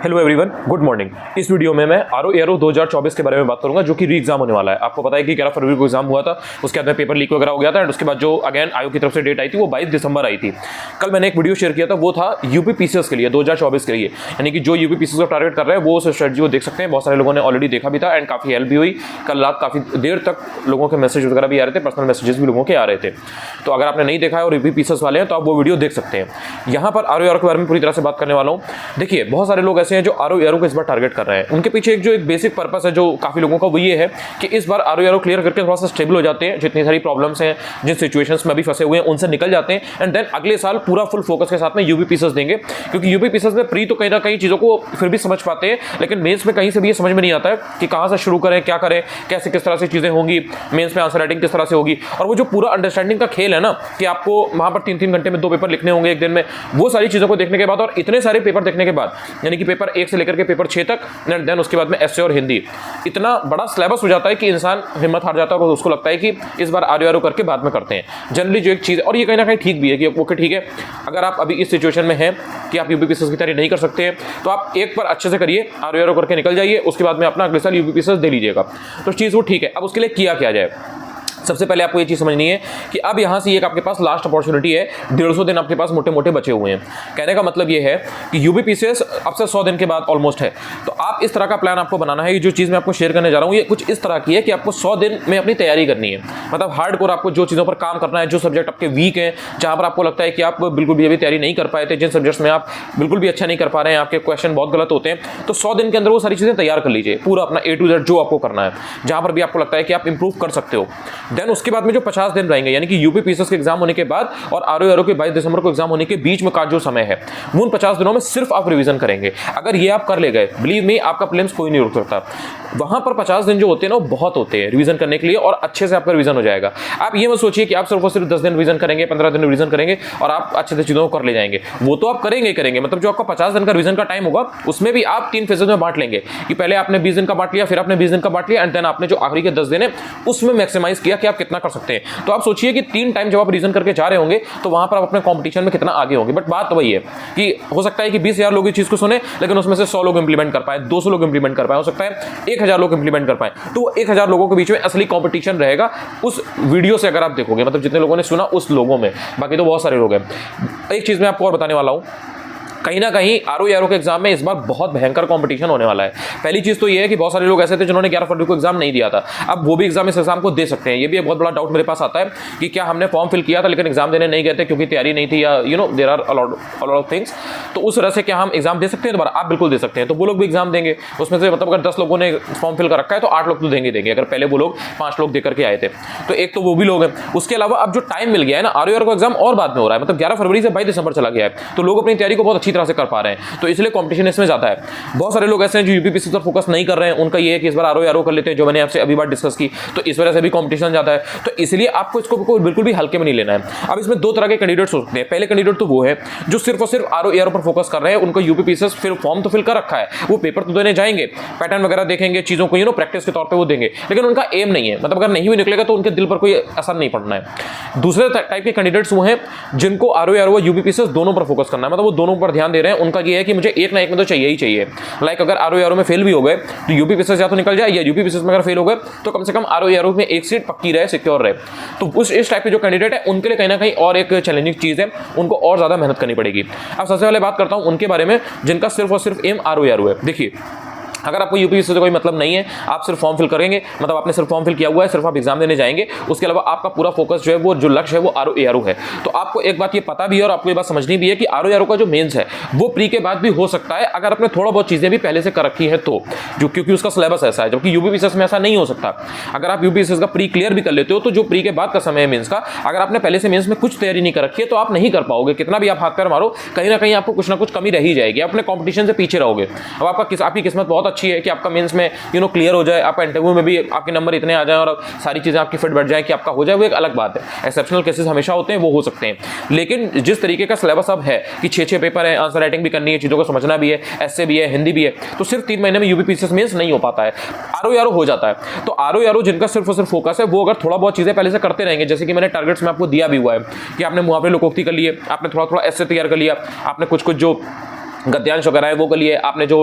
Hello everyone, good morning. इस video में मैं आरओ एरो 2024 के बारे में बात करूंगा, जो कि री एग्जाम होने वाला है। आपको पता है कि 11 फरवरी को एग्जाम हुआ था, उसके बाद में पेपर लीक वगैरह हो गया था एंड उसके बाद जो अगेन आयोग की तरफ से डेट आई थी वो 22 दिसंबर आई थी। कल मैंने एक वीडियो शेयर किया था, वो था यूपी पीसीएस के लिए 2024 के लिए, यानी कि जो यूपी पीसीएस को टारगेट कर रहे हैं वो उस स्ट्रेटजी को देख सकते हैं। बहुत सारे लोगों ने ऑलरेडी देखा भी था एंड काफी हेल्प भी हुई। कल रात काफी देर तक लोगों के मैसेज वगैरह भी आ रहे थे, पर्सनल मैसेजेस भी लोगों के आ रहे थे। तो अगर आपने नहीं देखा है और यूपी पीसीएस वाले हैं तो आप वो वीडियो देख सकते हैं। यहाँ पर आरओ एरो के बारे में पूरी तरह से बात करने वाला हूँ। देखिए, बहुत सारे लोग ऐसे हैं जो आरओ एरो को इस बार टारगेट कर रहे हैं। उनके पीछे एक बेसिक पर्पस है जो काफी लोगों का, वो ये है कि इस बार आरओ एरो क्लियर करके थोड़ा सा स्टेबल हो जाते हैं, जितनी सारी प्रॉब्लम्स हैं, जिन सिचुएशंस में अभी फंसे हुए हैं उनसे निकल जाते हैं एंड देन अगले साल पूरा फुल फोकस के साथ में यूपी पीसीएस देंगे। क्योंकि यूपी पीसीएस में प्री तो कहीं ना कहीं चीजों को फिर भी समझ पाते हैं, लेकिन मेंस में कहीं से भी ये समझ में नहीं आता है कि कहां से शुरू करें, क्या करें, कैसे किस तरह से चीजें होंगी, मेंस में आंसर राइटिंग किस तरह से होगी। और वो जो पूरा अंडरस्टैंडिंग का खेल है ना, कि आपको वहां पर 3-3 घंटे में 2 पेपर लिखने होंगे एक दिन में, वो सारी चीजों को देखने के बाद और इतने सारे पेपर देखने के बाद, यानी कि पेपर 1 से लेकर के पेपर 6 तक एंड देन उसके बाद में एसए और हिंदी, इतना बड़ा सिलेबस हो जाता है कि इंसान हिम्मत हार जाता है और उसको लगता है कि इस बार आरओ एरो करके बाद में करते हैं। जनरली जो एक चीज़, और ये कहीं ना कहीं ठीक भी है कि ओके ठीक है, अगर आप अभी इस सिचुएशन में हैं कि आप यूपी पीसीएस की तैयारी नहीं कर सकते हैं तो आप एक बार अच्छे से करिए, आरओ एरो करके निकल जाइए, उसके बाद में अपना अगले साल यूपी पीसीएस दे लीजिएगा। तो चीज़ वो ठीक है। अब उसके लिए किया क्या जाए? सबसे पहले आपको ये चीज समझनी है कि अब यहां से एक आपके पास लास्ट अपॉर्चुनिटी है। 150 दिन आपके पास मोटे मोटे बचे हुए हैं। कहने का मतलब ये है कि यूपी पीसीएस अब से 100 दिन के बाद ऑलमोस्ट है। तो आप इस तरह का प्लान आपको बनाना है। जो चीज मैं आपको शेयर करने जा रहा हूं ये कुछ इस तरह की है कि आपको 100 दिन में अपनी तैयारी करनी है। मतलब हार्डकोर आपको जो चीजों पर काम करना है, जो सब्जेक्ट आपके वीक हैं, जहां पर आपको लगता है कि आप बिल्कुल भी अभी तैयारी नहीं कर पाए थे, जिन सब्जेक्ट्स में आप बिल्कुल भी अच्छा नहीं कर पा रहे हैं, आपके क्वेश्चन बहुत गलत होते हैं, तो 100 दिन के अंदर वो सारी चीजें तैयार कर लीजिए, पूरा अपना A to Z जो आपको करना है, जहां पर भी आपको लगता है कि आप इंप्रूव कर सकते हो। देन उसके बाद में जो 50 दिन रहेंगे, यानी कि यूपी पीसीएस के एग्जाम होने के बाद और आरओ एरो के 22 दिसंबर को एग्जाम होने के बीच में का जो समय है, वो उन 50 दिनों में सिर्फ आप रिवीजन करेंगे। अगर ये आप कर ले गए, बिलीव मी, आपका प्रीलिम्स कोई नहीं रोक सकता। वहां पर 50 दिन जो होते हैं ना, वो बहुत होते हैं रिवीजन करने के लिए और अच्छे से आपका रिवीजन हो जाएगा। आप ये मत सोचिए कि आप सिर्फ और सिर्फ 10 दिन रिवीजन करेंगे, 15 दिन रिवीजन करेंगे और आप अच्छे से चीजों को कर ले जाएंगे। वो तो आप करेंगे ही करेंगे। मतलब जो आपका 50 दिन का रिवीजन का टाइम होगा, उसमें भी आप 3 फेजेस में बांट लेंगे कि पहले आपने 20 दिन का बांट लिया, फिर आपने 20 दिन का बांट लिया एंड देन आपने जो आखिरी के 10 दिन है उसमें मैक्सिमाइज किया कि आप कितना कर सकते हैं। तो आप सोचिए कि 3 टाइम जब आप रीजन करके जा रहे होंगे तो वहां पर आप अपने कंपटीशन में कितना आगे होंगे। बट बात तो वही है कि हो सकता है कि 20,000 लोग इस चीज को सुने, लेकिन उसमें से 100 लोग इंप्लीमेंट कर पाए, 200 लोग इंप्लीमेंट कर पाए, हो सकता है 1000 लोग इंप्लीमेंट कर पाए। तो 1000 लोगों के बीच में असली कंपटीशन रहेगा उस वीडियो से, अगर आप देखोगे, मतलब जितने लोगों ने सुना उस लोगों में। बाकी तो बहुत सारे लोग हैं। एक चीज मैं आपको और बताने वाला हूं, कहीं ना कहीं आरओ एरो के एग्जाम में इस बार बहुत भयंकर कंपटीशन होने वाला है। पहली चीज तो ये है कि बहुत सारे लोग ऐसे थे जिन्होंने 11 फरवरी को एग्जाम नहीं दिया था, अब वो भी एग्जाम इस एग्जाम को दे सकते हैं। ये भी एक बहुत बड़ा डाउट मेरे पास आता है कि क्या हमने फॉर्म फिल किया था लेकिन एग्जाम देने नहीं गए थे क्योंकि तैयारी नहीं थी, या there are a lot of things. तो उस तरह से क्या हम एग्जाम दे सकते हैं दोबारा? आप बिल्कुल दे सकते हैं। तो वो लोग भी एग्जाम देंगे। उसमें से मतलब अगर 10 लोगों ने फॉर्म फिल कर रखा है तो 8 लोग तो देंगे अगर पहले वो लोग 5 लोग देकर के आए थे। तो एक तो वो भी लोग हैं। उसके अलावा अब जो टाइम मिल गया है ना, आरओ एरो का एग्जाम और बाद में हो रहा है, मतलब 11 फरवरी से 22 दिसंबर चला गया है, तो लोग अपनी तैयारी को बहुत अच्छी तरह से कर पा रहे हैं। तो इसलिए कंपटीशन इसमें ज्यादा है। बहुत सारे लोग ऐसे हैं जो यूपी पीसीएस पर फोकस नहीं कर रहे हैं, उनका ये है कि इस बार आरओ एरो कर लेते हैं, जो मैंने आपसे अभी बात डिस्कस की। तो इस वजह से भी कंपटीशन ज्यादा है। तो इसलिए आपको इसको बिल्कुल भी हल्के में नहीं लेना है। अब इसमें 2 तरह के कैंडिडेट्स हो सकते हैं। पहले कैंडिडेट तो वो है जो सिर्फ और सिर्फ आरओ एरो पर फोकस कर रहे हैं, उनको यूपी पीसीएस फिर फॉर्म तो फिल कर रखा है, वो पेपर तो देने जाएंगे, पैटर्न वगैरह देखेंगे, चीजों को प्रैक्टिस के तौर पर वो देंगे, लेकिन उनका एम नहीं है। मतलब अगर नहीं भी निकलेगा तो उनके दिल पर कोई असर नहीं पड़ना है। दूसरे टाइप के कैंडिडेट्स वो हैं जिनको आरओ एरो यूपी पीसीएस दोनों पर फोकस करना है, मतलब वो दोनों पर ध्यान दे रहे हैं। उनका ये है कि मुझे एक ना एक में तो चाहिए ही चाहिए। लाइक अगर आरओ एरो में फेल भी हो गए तो यूपी पीसीएस या तो निकल जाए, या यूपी पीसीएस में अगर फेल हो गए तो कम से कम आरओ एरो में एक सीट पक्की रहे, सिक्योर रहे। तो इस टाइप के जो कैंडिडेट है उनके लिए कहीं ना कहीं और एक चैलेंजिंग चीज है, उनको और ज्यादा मेहनत करनी पड़ेगी। अब सबसे पहले बात करता हूं उनके बारे में जिनका सिर्फ और सिर्फ एम आरओ एरो है। देखिए, अगर आपको यूपी से कोई मतलब नहीं है, आप सिर्फ फॉर्म फिल करेंगे, मतलब आपने सिर्फ फॉर्म फिल किया हुआ है, सिर्फ आप एग्जाम देने जाएंगे, उसके अलावा आपका पूरा फोकस जो है, वो जो लक्ष्य है वो आरओ एरो है, तो आपको एक बात ये पता भी है और आपको ये बात समझनी भी है कि आरओ एरो का जो मेंस है वो प्री के बाद भी हो सकता है, अगर आपने थोड़ा बहुत चीजें भी पहले से कर रखी है तो, जो क्योंकि उसका सिलेबस ऐसा है, जबकि यूपी पीसीएस में ऐसा नहीं हो सकता। अगर आप यूपी पीसीएस का प्री क्लियर भी कर लेते हो तो जो प्री के बाद का समय है मेंस का, अगर आपने पहले से मेंस में कुछ तैयारी नहीं कर रखी है तो आप नहीं कर पाओगे। कितना भी आप हाथ पैर मारो, कहीं ना कहीं आपको कुछ ना कुछ कमी रह ही जाएगी, अपने कॉम्पिटिशन से पीछे रहोगे। अब आपकी किस्मत बहुत अच्छी है कि आपका मेंस में क्लियर हो जाए, आपका इंटरव्यू में भी आपके नंबर इतने आ जाए और सारी चीजें आपकी फिट बैठ जाए कि आपका हो जाए, वो एक अलग बात है। एक्सेप्शनल केसेस हमेशा होते हैं, वो हो सकते हैं, लेकिन जिस तरीके का सिलेबस अब है कि 6 पेपर है, आंसर राइटिंग भी करनी है, चीजों को समझना भी है, एसए भी है, हिंदी भी है, तो सिर्फ 3 महीने में यूपी पीसीएस मेंस नहीं हो पाता है, आरओ एरो हो जाता है। तो आरओ एरो जिनका सिर्फ और सिर्फ फोकस है, वो अगर थोड़ा बहुत चीजें पहले से करते रहेंगे, जैसे कि मैंने टारगेट्स में आपको दिया भी हुआ है कि आपने मुहावरे लोकोक्ति कर लिए, आपने थोड़ा थोड़ा एसए तैयार कर लिया, आपने कुछ जो गद्यांश वगैरह है वो कर लिए, आपने जो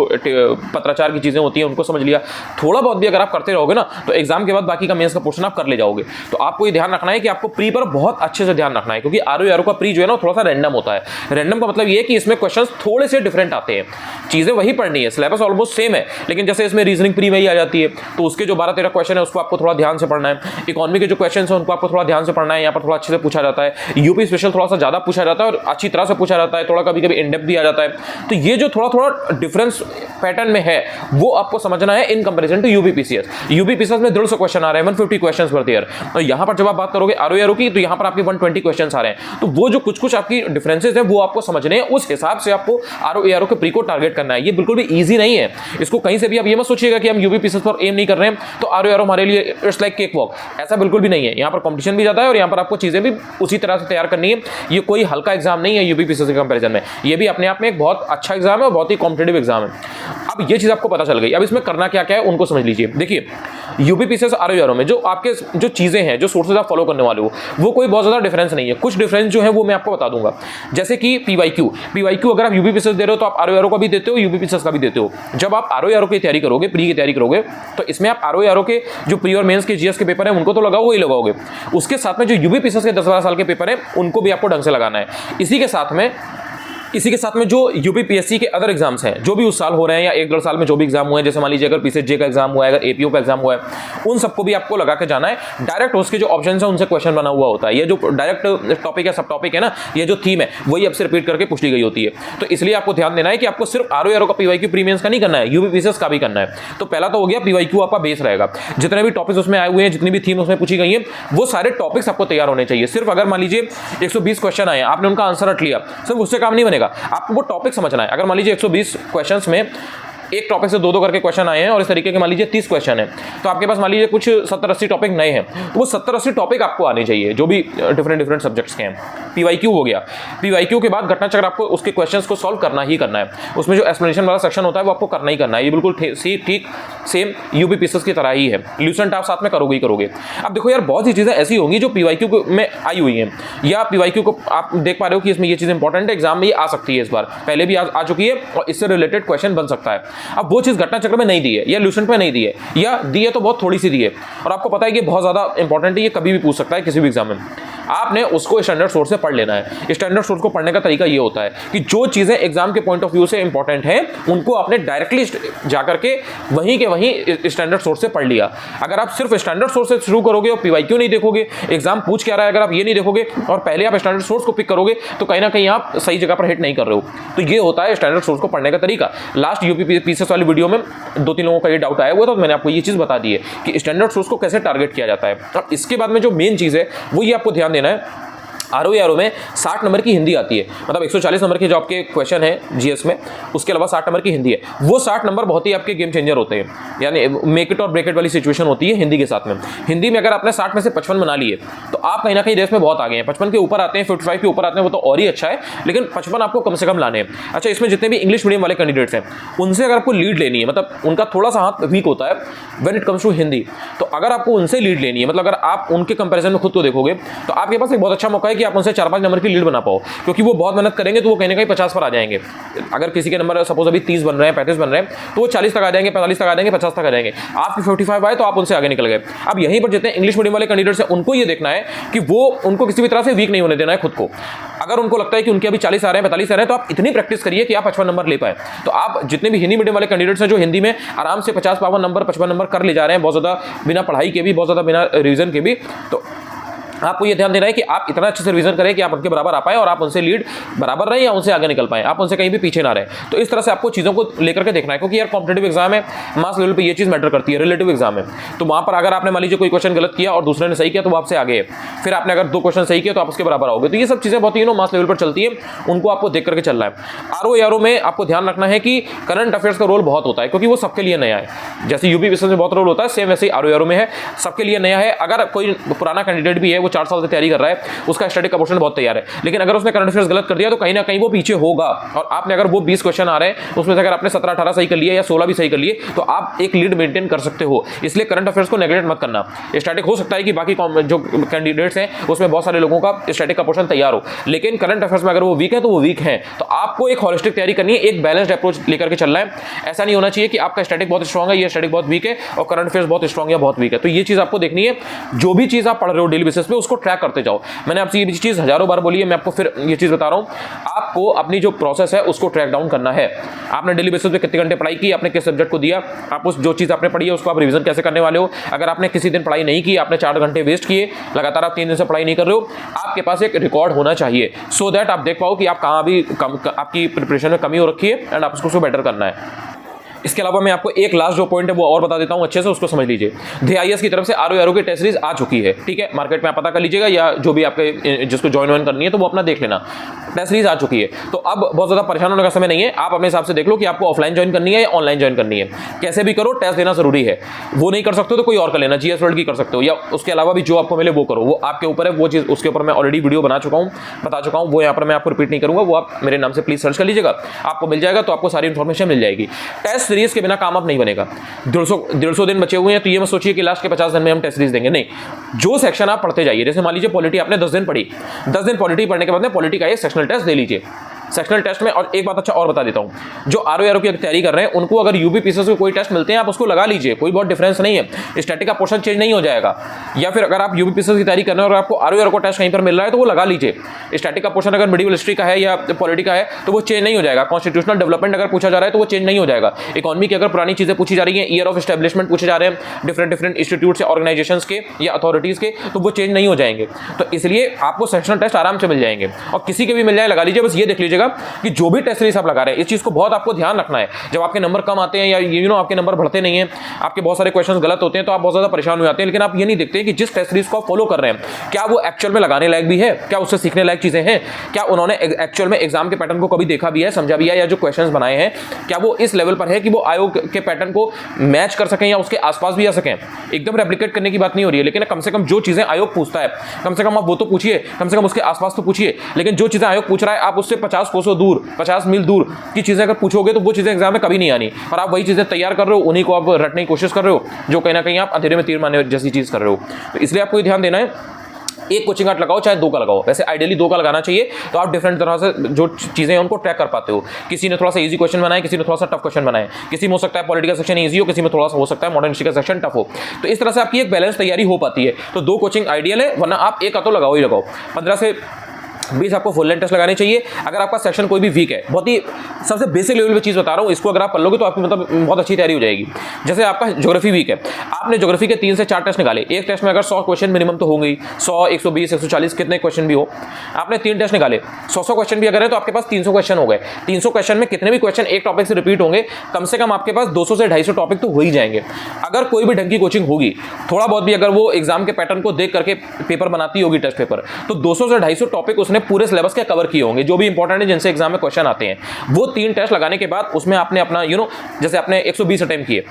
पत्राचार की चीज़ें होती हैं उनको समझ लिया। थोड़ा बहुत भी अगर आप करते रहोगे ना तो एग्जाम के बाद बाकी का मेंस का पोर्शन आप कर ले जाओगे। तो आपको ये ध्यान रखना है कि आपको प्री पर बहुत अच्छे से ध्यान रखना है, क्योंकि आरओ का प्री जो है ना थोड़ा सा रैंडम होता है। रैंडम का मतलब ये है कि इसमें क्वेश्चन थोड़े से डिफरेंट आते हैं, चीज़ें वही पढ़नी है, सिलेबस ऑलमोस्ट सेम है, लेकिन जैसे इसमें रीजनिंग प्री वही आ जाती है तो उसके जो 12-13 क्वेश्चन है उसको आपको थोड़ा ध्यान से पढ़ना है। इकोनॉमी के जो क्वेश्चन है उनको आपको थोड़ा ध्यान से पढ़ना है, यहाँ पर थोड़ा अच्छे से पूछा जाता है। यूपी स्पेशल थोड़ा सा ज़्यादा पूछा जाता है और अच्छी तरह से पूछा जाता है, थोड़ा कभी कभी इनडेप्थ भी आ जाता है। तो ये जो थोड़ा थोड़ा डिफरेंस पैटर्न में है वो आपको समझना है in comparison to UPPCS. UPPCS में 150 क्वेश्चन आ रहे हैं, 150 क्वेश्चंस पर ईयर, और यहां पर जब आप बात करोगे आरओ की तो यहां पर आपके 120 क्वेश्चंस आ रहे हैं। तो वो जो कुछ कुछ आपकी डिफरेंसेस है वो आपको समझने हैं, उस हिसाब से आपको आरओ के प्री को टारगेट करना है। ये बिल्कुल भी ईजी नहीं है, इसको कहीं से भी आप ये मत सोचिएगा कि हम यूपीपीसीएस पर एम नहीं कर रहे हैं तो आरओ हमारे लिए इट्स लाइक केक वॉक, ऐसा बिल्कुल भी नहीं है। यहां पर कंपटीशन भी ज्यादा है और यहां पर आपको चीजें भी उसी तरह से तैयार करनी है। ये कोई हल्का एग्जाम नहीं है यूपीपीसीएस के कंपैरिजन में, ये भी अपने आप में एक बहुत अच्छा एग्जाम है और बहुत ही कॉम्पिटिटिव एग्जाम है। अब ये चीज आपको पता चल गई, अब इसमें करना क्या क्या है उनको समझ लीजिए। देखिए यूपीपीसीएस आरओ में जो आपके जो चीजें हैं, जो सोर्सेज आप फॉलो करने वाले हो, वो कोई बहुत ज्यादा डिफरेंस नहीं है। कुछ डिफरेंस जो है वो मैं आपको बता दूंगा, जैसे कि पीवाईक्यू अगर आप यूपीपीसीएस दे रहे हो तो आप आरओ का भी देते हो, यूपीपीसीएस का भी देते हो। जब आप आरओ की तैयारी करोगे, प्री की तैयारी करोगे, तो इसमें आप आरओ के जो प्री और मेंस के जीएस के पेपर है उनको तो लगाओगे ही लगाओगे, उसके साथ में जो यूपीपीसीएस के 10-12 साल के पेपर है उनको भी आपको ढंग से लगाना है। इसी के साथ में जो यूपीपीएससी के अदर एग्जाम्स हैं जो भी उस साल हो रहे हैं या 1-1.5 साल में जो भी एग्जाम हुए हैं, जैसे मान लीजिए अगर पीसीजे का एग्जाम हुआ है, अगर एपीओ का एग्जाम हुआ है, उन सबको भी आपको लगा के जाना है। डायरेक्ट उसके जो ऑप्शन है उनसे क्वेश्चन बना हुआ होता है। ये जो डायरेक्ट टॉपिक है, सब टॉपिक है ना, ये जो थीम है वही आपसे रिपीट करके पूछ ली गई होती है। तो इसलिए आपको ध्यान देना है कि आपको सिर्फ आरओ का पीवाईक्यू प्रीमियंस का नहीं करना है, यूपीपीसीएस का भी करना है। तो पहला तो हो गया पीवाईक्यू आपका बेस रहेगा, जितने भी टॉपिक्स उसमें आए हुए हैं, जितनी भी थीम उसमें पूछी गई है, वो सारे टॉपिक्स आपको तैयार होने चाहिए। सिर्फ अगर मान लीजिए 120 क्वेश्चन आए, आपने उनका आंसर रट लिया, सिर्फ उससे काम नहीं बनेगा, आपको वो टॉपिक समझना है। अगर मान लीजिए 120 क्वेश्चंस में एक टॉपिक से 2-2 करके क्वेश्चन आए हैं और इस तरीके के मान लीजिए 30 क्वेश्चन है, तो आपके पास मान लीजिए कुछ 70-80 टॉपिक नए हैं, तो वो 70-80 टॉपिक आपको आने चाहिए जो भी डिफरेंट सब्जेक्ट्स के हैं। पीवाईक्यू हो गया, पीवाईक्यू के बाद घटना चक्र आपको उसके क्वेश्चंस को सॉल्व करना ही करना है। उसमें जो एक्सप्लेनेशन वाला सेक्शन होता है वो आपको करना ही करना है। ये बिल्कुल ठीक सेम यूपीपीसीएस की तरह ही है, ल्यूसेंट आप साथ में करोगे ही करोगे। अब देखो यार, बहुत सी चीजें ऐसी होंगी जो पीवाईक्यू में आई हुई हैं, या पीवाईक्यू को आप देख पा रहे हो कि इसमें ये चीज इंपॉर्टेंट है, एग्जाम में ये आ सकती है, इस बार पहले भी आ चुकी है और इससे रिलेटेड क्वेश्चन बन सकता है। अब वो चीज घटना चक्र में नहीं दी है या ल्यूसेंट में नहीं दी है, या दी है तो बहुत थोड़ी सी दी है, और आपको पता है कि बहुत ज्यादा इंपॉर्टेंट है, ये कभी भी पूछ सकता है किसी भी एग्जाम में। आपने उसको स्टैंडर्ड सोर्स से पढ़ लेना है। स्टैंडर्ड सोर्स को पढ़ने का तरीका ये होता है कि जो चीजें एग्जाम के पॉइंट ऑफ व्यू से इंपॉर्टेंट है उनको आपने डायरेक्टली जाकर के वहीं के वहीं स्टैंडर्ड सोर्स से पढ़ लिया। अगर आप सिर्फ स्टैंडर्ड सोर्स से शुरू करोगे और पीवाईक्यू नहीं देखोगे, एग्जाम पूछ क्या रहा है, अगर आप ये नहीं देखोगे और पहले आप स्टैंडर्ड सोर्स को पिक करोगे, तो कहीं ना कहीं आप सही जगह पर हिट नहीं कर रहे हो। तो ये होता है स्टैंडर्ड सोर्स को पढ़ने का तरीका। लास्ट यूपीपीसीएस वाली वीडियो में 2-3 लोगों का ये डाउट आया हुआ था, तो मैंने आपको ये चीज बता दी है कि स्टैंडर्ड सोर्स को कैसे टारगेट किया जाता है। अब इसके बाद में जो मेन चीज है वो ये आपको ध्यान देना है, आरओ में 60 नंबर की हिंदी आती है, मतलब 140 नंबर के जो आपके क्वेश्चन है जीएस में, उसके अलावा 60 नंबर की हिंदी है। वो 60 नंबर बहुत ही आपके गेम चेंजर होते हैं, यानी मेक इट और ब्रेक इट वाली सिचुएशन होती है हिंदी के साथ में। हिंदी में अगर आपने 60 में से 55 बना लिए तो आप कहीं ना कहीं रेस में बहुत आगे हैं। 55 के ऊपर आते हैं, 55 के ऊपर आते हैं, वो तो और ही अच्छा है, लेकिन 55 आपको कम से कम लाने हैं। अच्छा, इसमें जितने भी इंग्लिश मीडियम वाले कैंडिडेट्स हैं उनसे अगर आपको लीड लेनी है, मतलब उनका थोड़ा सा हाथ वीक होता है when it comes to Hindi, तो अगर आपको उनसे लीड लेनी है, मतलब अगर आप उनके कंपैरिजन में खुद को देखोगे तो आपके पास एक बहुत अच्छा मौका है कि आप उनसे 4-5 नंबर की लीड बना पाओ, क्योंकि वो बहुत मेहनत करेंगे तो वो कहीं ना कहीं 50 पर आ जाएंगे। अगर किसी के नंबर सपोज अभी 30 बन रहे हैं, 35 बन रहे हैं, तो वो 40 तक आ जाएंगे, 45 तक आ जाएंगे, 50 तक आ जाएंगे। आपके 55 आए तो आप उनसे आगे निकल गए। अब यहीं पर जितने इंग्लिश मीडियम वाले कैंडिडेट्स हैं उनको ये देखना है कि वो उनको किसी भी तरह से वीक नहीं होने देना है खुद को। अगर उनको लगता है कि उनके अभी 40 आ रहे हैं, 45 आ रहे हैं, तो आप इतनी प्रैक्टिस करिए कि आप 55 नंबर ले पाए। तो आप जितने भी हिंदी मीडियम वाले कैंडिडेट्स हैं जो हिंदी में आराम से 50-52 नंबर, 55 नंबर कर ले जा रहे हैं, बहुत ज्यादा बिना पढ़ाई के भी, बहुत ज्यादा बिना रिवीजन के भी, तो आपको ये ध्यान देना है कि आप इतना अच्छे से रिवीजन करें कि आप उनके बराबर आ पाए और आप उनसे लीड बराबर रहें या उनसे आगे निकल पाए, आप उनसे कहीं भी पीछे ना रहे। तो इस तरह से आपको चीज़ों को लेकर के देखना है, क्योंकि यार कॉम्पिटिटिव एग्जाम है, मास लेवल पे ये चीज़ मैटर करती है, रिलेटिव एग्जाम है। तो वहाँ पर अगर आपने मान लीजिए कोई क्वेश्चन गलत किया और दूसरे ने सही किया तो वो आपसे आगे है, फिर आपने अगर 2 क्वेश्चन सही किया तो आप उसके बराबर आओगे। तो ये सब चीज़ें बहुत ही मास लेवल पर चलती है, उनको आपको देख करके चलना है। आरओ में आपको ध्यान रखना है कि करंट अफेयर्स का रोल बहुत होता है, क्योंकि वो सबके लिए नया है। जैसे यूपीपीसीएस में बहुत रोल होता है, सेम वैसे ही आरओ में है, सबके लिए नया है। अगर कोई पुराना कैंडिडेट भी है, वो 4 साल से तैयारी कर रहा है, उसका स्टैटिक का पोर्शन बहुत तैयार है, लेकिन अगर उसने करंट अफेयर्स गलत कर दिया तो कहीं ना कहीं वो पीछे होगा। और आपने अगर वो 20 क्वेश्चन आ रहे हैं उसमें से अगर आपने 17-18 सही कर लिए या 16 भी सही कर लिए तो आप एक लीड मेंटेन कर सकते हो। इसलिए करंट अफेयर्स को नेग्लेक्ट मत करना। स्टैटिक हो सकता है कि बाकी जो कैंडिडेट्स हैं उसमें बहुत सारे लोगों का स्टैटिक का पोर्शन तैयार हो, लेकिन करंट अफेयर्स में अगर वो वीक है तो वो वीक है। तो आपको एक होलिस्टिक तैयारी करनी है, एक बैलेंस्ड अप्रोच लेकर के चलना है। ऐसा नहीं होना चाहिए कि आपका स्टैटिक बहुत स्ट्रांग है, ये स्टैटिक बहुत वीक है, और करंट अफेयर्स बहुत स्ट्रांग है बहुत वीक है। तो ये चीज आपको देखनी है। जो भी चीज आप पढ़ रहे हो डेली बेसिस पे उसको ट्रैक करते जाओ। मैंने आपसे ये चीज हजारों बार बोली है, मैं आपको फिर ये चीज बता रहा हूं, आपको अपनी जो प्रोसेस है उसको ट्रैक डाउन करना है। आपने डेली बेसिस पे कितने घंटे पढ़ाई की, आपने किस सब्जेक्ट को दिया, आप उस जो चीज आपने पढ़ी है उसको आप रिवीजन कैसे करने वाले हो। अगर आपने किसी दिन पढ़ाई नहीं की, आपने 4 घंटे वेस्ट किए, लगातार आप 3 दिन से पढ़ाई नहीं कर रहे हो, आपके पास एक रिकॉर्ड होना चाहिए सो दैट आप देख पाओ कि आप कहां भी आपकी प्रिपरेशन में कमी हो रखी है एंड आप उसको बेटर करना है। इसके अलावा मैं आपको एक लास्ट जो पॉइंट है वो और बता देता हूं, अच्छे से उसको समझ लीजिए। DIS की तरफ से ROE की टेस्ट सीरीज आ चुकी है, ठीक है, मार्केट में आप पता कर लीजिएगा, या जो भी आपके जिसको ज्वाइन करनी है तो वो अपना देख लेना, टेस्ट सीरीज आ चुकी है। तो अब बहुत ज़्यादा परेशान होने का समय नहीं है, आप अपने हिसाब से देख लो कि आपको ऑफलाइन ज्वाइन करनी है या ऑनलाइन ज्वाइन करनी है। कैसे भी करो, टेस्ट देना जरूरी है। वो नहीं कर सकते हो तो कोई और कर लेना, GS वर्ल्ड की कर सकते हो, या उसके अलावा भी जो आपको मिले वो करो, वो आपके ऊपर है। वो चीज़ उसके ऊपर मैं ऑलरेडी वीडियो बता चुका हूँ, वो यहाँ पर मैं आपको रिपीट नहीं करूँगा, वो आप मेरे नाम से प्लीज सर्च कर लीजिएगा, आपको मिल जाएगा। तो आपको सारी इन्फॉर्मेशन मिल जाएगी। टेस्ट सीरीज के बिना काम आप नहीं बनेगा। 150 दिन बचे हुए हैं तो ये मत सोचिए कि लास्ट के 50 दिन में हम टेस्ट सीरीज देंगे, नहीं। जो सेक्शन आप पढ़ते जाइए, जैसे मान लीजिए पॉलिटी आपने 10 दिन पढ़ी, 10 दिन पॉलिटी पढ़ने के बाद में पॉलिटी का एक सेक्शनल टेस्ट दे लीजिए। सेक्शनल टेस्ट में, और एक बात अच्छा और बता देता हूं, जो ROE की तैयारी कर रहे हैं उनको अगर UPSC के कोई टेस्ट मिलते हैं आप उसको लगा लीजिए, कोई बहुत डिफरेंस नहीं है, स्टैटिक का पोर्शन चेंज नहीं हो जाएगा। या फिर अगर आप UPSC की तैयारी कर रहे हैं और आपको ROE का टेस्ट कहीं पर मिल रहा है तो वो लगा लीजिए। स्टैटिक का पोर्शन अगर मिडिवल हिस्ट्री का है या पॉलिटी का है तो वो चेंज नहीं हो जाएगा। कॉन्स्टिट्यूशनल डेवलपमेंट अगर पूछा जा रहा है तो वो चेंज नहीं हो जाएगा। इकोनॉमी की अगर पुरानी चीजें पूछी जा रही है, ईयर ऑफ एस्टेब्लिशमेंट पूछे जा रहे हैं डिफरेंट इंस्टीट्यूट से, ऑर्गेनाइजेशन के या अथॉरिटीज के, तो वो चेंज नहीं हो जाएंगे। तो इसलिए आपको सेक्शनल टेस्ट आराम से मिल जाएंगे, और किसी के भी मिल जाए लगा लीजिए। बस ये देख लीजिएगा कि जो भी टेस्ट सीरीज आप लगा रहे हैं, इस चीज को बहुत आपको ध्यान रखना है। जब आपके नंबर कम आते हैं या आपके नंबर बढ़ते नहीं हैं, आपके बहुत सारे क्वेश्चंस गलत होते हैं तो आप बहुत ज्यादा परेशान हो जाते हैं, लेकिन आप ये नहीं देखते कि जिस टेस्ट सीरीज को आप फॉलो कर रहे हैं क्या वो एक्चुअल में लगाने लायक भी है, क्या उससे सीखने लायक चीजें हैं, क्या उन्होंने एक्चुअल में एग्जाम के पैटर्न को कभी देखा भी है, समझा भी है, या जो क्वेश्चंस बनाए हैं क्या वो इस लेवल पर है कि वो आयोग के पैटर्न को मैच कर सकें या उसके आसपास भी आ सकें। एकदम रेप्लिकेट करने की बात नहीं हो रही है, लेकिन कम से कम जो चीजें आयोग पूछता है कम से कम आप वो तो पूछिए, कम से कम उसके आसपास तो पूछिए। लेकिन जो चीजें आयोग पूछ रहा है आप उससे 50 कोसों दूर, 50 मील दूर की चीजें अगर पूछोगे तो वो चीजें एग्जाम में कभी नहीं आनी, और आप वही चीजें तैयार कर रहे हो, उन्हीं को आप रटने की कोशिश कर रहे हो, जो कहीं ना कहीं आप अंधेरे में तीर मारने जैसी चीज कर रहे हो। तो इसलिए आपको ध्यान देना है, एक कोचिंग कार्ड लगाओ चाहे 2 का लगाओ, वैसे आइडियली 2 का लगाना चाहिए, तो आप डिफरेंट तरह से जो चीजें हैं उनको ट्रैक कर पाते हो। किसी ने थोड़ा सा इजी क्वेश्चन बनाए, किसी ने थोड़ा सा टफ क्वेश्चन बनाए, किसी में हो सकता है पॉलिटिकल सेक्शन इजी हो, किसी में थोड़ा सा हो सकता है मॉडर्न हिस्ट्री का सेक्शन टफ हो। तो इस तरह से आपकी एक बैलेंस तैयारी हो पाती है। तो 2 कोचिंग आइडियल है, वरना आप एक का तो लगाओ ही लगाओ। 15 से 20 आपको फुल लेंथ टेस्ट लगाने चाहिए। अगर आपका सेक्शन कोई भी वीक है, बहुत ही सबसे बेसिक लेवल पे चीज बता रहा हूं, इसको अगर आप कर लोगे तो आपकी मतलब बहुत अच्छी तैयारी हो जाएगी। जैसे आपका ज्योग्राफी वीक है, आपने ज्योग्राफी के 3 से 4 टेस्ट निकाले, एक टेस्ट में अगर 100 क्वेश्चन मिनिमम तो होंगे, 100, 120, 140 कितने क्वेश्चन भी हो, आपने 3 टेस्ट निकाले, 100 क्वेश्चन भी अगर है तो आपके पास 300 क्वेश्चन हो गए। 300 क्वेश्चन में कितने भी क्वेश्चन एक टॉपिक से रिपीट होंगे, कम से कम आपके पास 200 से 250 टॉपिक तो हो ही जाएंगे। अगर कोई भी ढंग की कोचिंग होगी, थोड़ा बहुत भी अगर वो एग्जाम के पैटर्न को देख करके पेपर बनाती होगी टेस्ट पेपर, तो 200 से 250 टॉपिक उसने पूरे सिलेबस के कवर किए होंगे, जो भी इंपॉर्टेंट है जिनसे एग्जाम में क्वेश्चन आते हैं। वो 3 टेस्ट लगाने के बाद उसमें आपने अपना जैसे आपने 120 अटेम्प्ट किए,